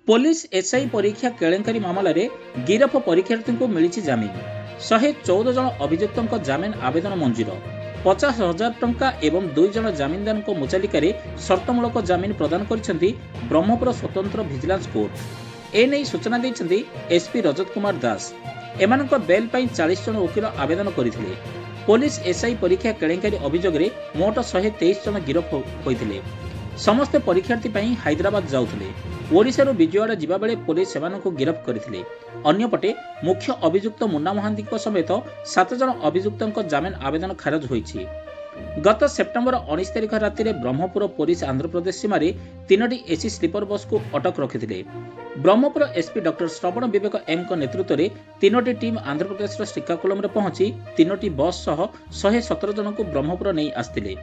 Police SI परीक्षा केलेंकारी मामलें गिरफ परीक्षार्थी को मिली जामिन 114 जन अभियुक्त जामिन आवेदन मंजूर 50,000 टंका एवं 2 जन जामिनदार मुचालिका सर्तमूलक जामिन प्रदान कर ब्रह्मपुर स्वतंत्र भिजिलांस कोर्ट एने सूचना देते एसपी रजत कुमार दास एमान बेल 40 जन वकिल आवेदन करते पुलिस एसआई परीक्षा केलेंकारी अभियोग में मोट 123 जन गिरफ होते समस्ते परीक्षार्थी हैदराबाद जाउथले ओडिशारू विजयवाड़ा जिबा बेले पुलिस सेमानंकु गिरफ करथिले। अन्यपटे मुख्य अभियुक्त मुन्ना महांती समेत 7 जन अभियुक्तଙ୍କ जामिन आवेदन खारज होईछि। गत सेप्टेम्बर 19 तारिख राति रे Brahmapur police Andhra Pradesh सीमारे 3टी AC sleeper bus को अटक रखिथिले। ब्रह्मपुर एसपी डॉक्टर श्रवण विवेक एम को नेतृत्व में 3टी टीम आंध्र प्रदेश श्रीकाकुलम रे पहुंची 3टी बस सह 117 जन को ब्रह्मपुर नहीं आस्तिले।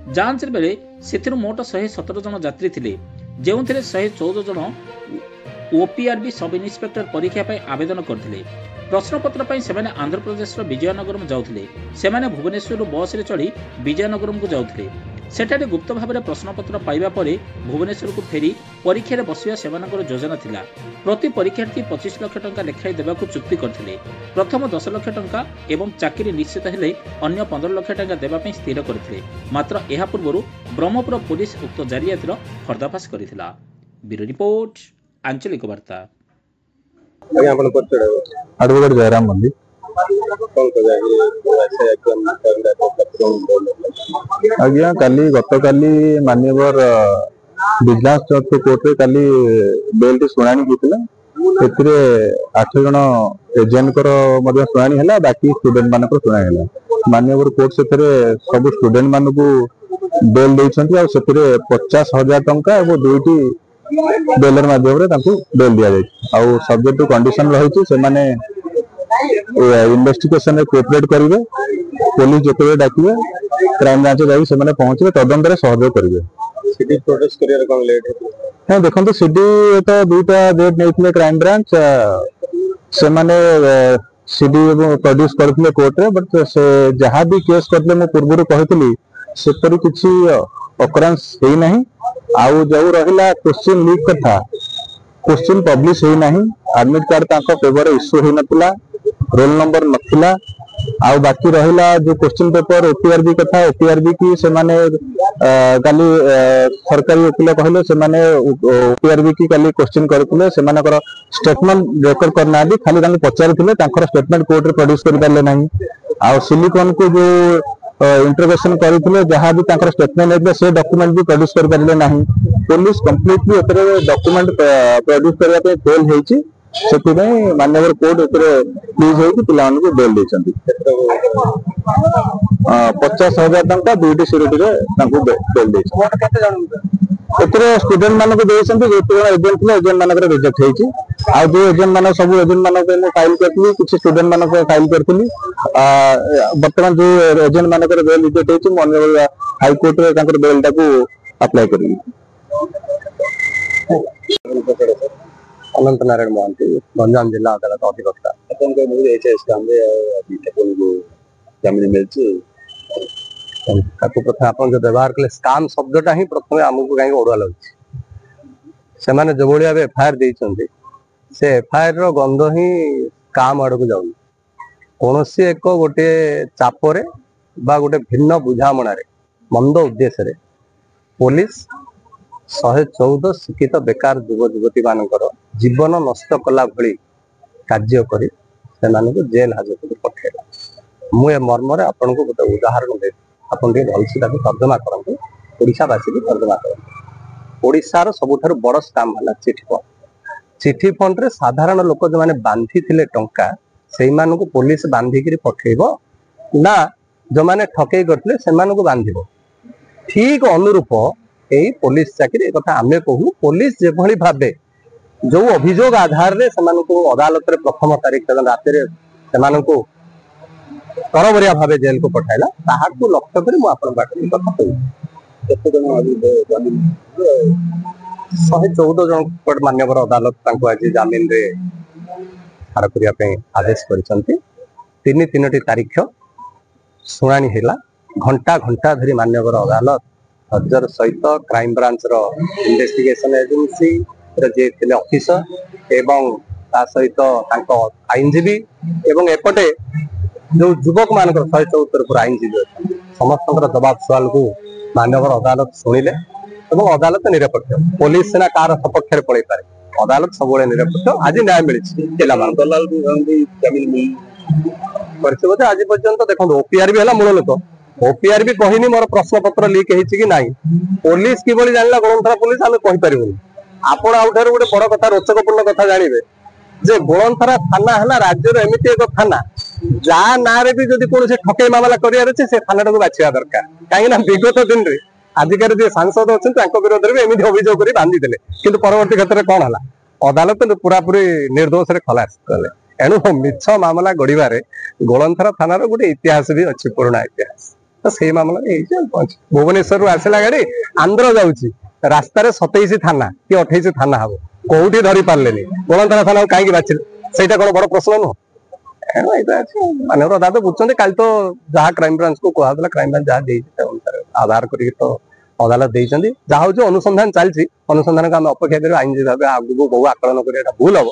जांच बेले से मोट 117 जन यात्री थिले जेउथिरे 114 जन ओपीआरबी सब इन्स्पेक्टर परीक्षा आवेदन करथिले। प्रश्नपत्र सेमाने आंध्र प्रदेश विजयनगरम जाउथिले सेमाने भुवनेश्वर बस रे चढ़ी विजयनगरम को जाउथिले सेठारे गुप्त भाव में प्रश्नपत्र पाइबा परे भुवनेश्वर को फेरी परीक्षा रे बसिया सेमानकर योजना थिला। प्रति परीक्षार्थी 25 लाख टंका लेखाई देबाकू चुक्ति करथिले। प्रथम 10 लाख टंका एवं चाकरी निश्चित हेले अन्य 15 लाख टंका देबापई स्थिर करथिले। मात्र एहा पूर्वरु ब्रह्मपुर पुलिस उक्त जारियातिर पर्दाफाश करथिला। ब्यूरो रिपोर्ट आंचलिक वार्ता। एडवोकेट जयराम मंदिर आज्ञा काली गत काली मान्यवर विजिलेंस कोर्ट रे काली बेल टी सुनानी होतिला एथिरे 8 जन एजेंट कर मध्ये सुनानी हला बाकी स्टूडेंट मानक सुनानी हला। मान्यवर कोर्ट सेथरे सब स्टूडेंट मानकू बेल दैछंती आ सेथरे 50,000 टंका एवं 2टी बेलर माध्यम रे ताकू बेल दिया जाय आ सब्जेक्ट टू कंडीशन रहिछि से माने इन्वेस्टिगेशन में कोऑपरेट करेंगे पुलिस जो डाकिबे क्राइम ब्रांच जाई से माने पहुंचबे तदंत रे सहयोग करेंगे। सिटी प्रोटेस्ट करियर कोन लेट है हां देखंतु सिटी तो दुटा डेट नेथिले क्राइम ब्रांच से माने सिटी प्रोड्यूस करथिले कोर्ट रे बट से जहां भी केस करले मो पूर्वरु कहथिली से परि किछि ऑकरेंस हेई नाही आउ जो रहिला क्वेश्चन लीक कथा क्वेश्चन पब्लिश हेई नाही एडमिट कार्ड ताको पेपर इश्यू हेई नथिला रोल नंबर नथिला आ बाकी रहिला जो क्वेश्चन पेपर ओपीआरबी कथा ओपीआरबी की से माने काली सरकारी वकील कहले से माने ओपीआरबी की काली क्वेश्चन करथिले से माने कर स्टेटमेंट रेकॉर्ड करना दी खाली तांको पचारिथिले तांकर स्टेटमेंट कोर्ट रे प्रोड्यूस करि पाले नाही आ सिलिकॉन को जो इंटरोगेशन करथिले जहां भी तांकर स्टेटमेंट है से डॉक्यूमेंट भी प्रोड्यूस कर पाले नाही। पुलिस कंप्लीटली एतरे डॉक्यूमेंट प्रोड्यूस करबा पे फेल हेछि सेति नै मान्यवर कोर्ट एतरे प्लीज होई कि पिलान को बेल देछंती 50,000 टंका 2टी सिक्योरिटी रे तांको बेल देछ। केते जण एतरे स्टूडेंट मानको देछंती जेते एजेंट थे एजेंट मानकर रिजेक्ट हेछि आ जो एजेंट मानो सब एजेंट मानो पे मैं फाइल करथली कुछ स्टूडेंट मानो पे फाइल करथली वर्तमान जो एजेंट मानकर बेल रिजेक्ट हेछि मान्यवर हाई कोर्ट रे तांकर बेल टाको अप्लाई करबी। अनंत नारायण महांती गंजाम जिला अदालत अधिवक्ता जमीन मिलती प्रथम आप जो व्यवहार कले स्काम शब्दटा ही प्रथम आमको कहीं ओडुआ लगे से माने जो भाई एफआईआर देइछन्ते से एफआईआर रो गंध ही काम आड़ को जाउनी कौन एक गोटे चापरे बा गोटे भिन्न बुझामणा मंद उद्देश्य रे पुलिस 114 शिक्षित बेकार युवक युवती मानकर जीवन नष्ट कला भली कार्य करी से मानक जेल हाजत को पठेला। मु ए मर्म आपन को गोटे उदाहरण दे आपन के भलसी ताको तर्जमा करंतु ओडिशावासी भी तर्जमा करंतु। ओडिशार सबुठारु बड़ स्काम हला चिठी फंड रे साधारण लोक जो माने बांधी थिले टंका सेई मानक पुलिस बांधी करी पठेइबो ना जो माने ठकेई करथिले से मानक बांधिबो ठीक अनुरूप यही पुलिस चाकरी एक कथा आमे कहू पुलिस जे भली भाबे जो अभियोग आधार रे समानको अदालत रे प्रथम तारीख रात रे समानको तरबरिया भाबे जेल को पठाइला ताहाकू लक्ष्य करी मु आपन बाटे कथा कहू 114 जन कोर्ट मान्यवर अदालत तांको आज जामिन रे हार करिया पे आदेश करिसंती 3टी तारीख सुनानी हैला घंटा घंटा धरी मान्यवर अदालत हजर सहित क्राइम ब्रांच रो इन्वेस्टिगेशन एजेंसी जे थे ऑफिसर एवं ता सहित आईनजीवी एवं एपटे जो युवक मान 174 आईनजीवी समस्त जवाब सवाल को मानवर अदालत शुणिले अदालत निरपेक्ष पुलिस सीना कार सपक्ष पड़े पारे अदालत सब निरपेक्ष आज न्याय मिली आज पर्यंत देखो ओपीआर भी है मूल लोक ओपीआर भी कहनी मोर प्रश्न पत्र लीक कि ना पुलिस किभली जाना गणथरा पुलिस आम कहीपर आपण आउठार गोटे बड़ कथा रोचकपूर्ण कथा जानवे जे गणथरा थाना है राज्यर एमती एक थाना जहाँ ना भी जब कौन ठकई मामला करार से थाना को बाछा दरकार कहीं विगत दिन में आजिकार जो सांसद अच्छा विरोध में एमती अभियोग कर बांधी देले कि परवर्ती क्षेत्र में कौन है अदालत पूरा पूरी निर्दोष खलास कले एणु मिछ मामला गढ़वे गणथरा थानार गोटे इतिहास भी अच्छी पुराणा इतिहास तो से मामला भुवनेश्वर आसला गाड़ी आंध्र जाऊँगी रास्तार 27 थाना कि 28 थाना हम कौटी धरी पारे गणथरा थाना कहीं बाछिले से कौन बड़ प्रश्न नुह मानव अदालत बुझे कल तो जहाँ क्राइम ब्रांच को कहला क्राइम ब्रांच जहाँ आधार कर तो अदालत देती जहाँ हूँ अनुसंधान चलती अनुसंधान को आम अपेक्षा कर आईनजीवी भाव आगे बहु आकलन कर भूल हम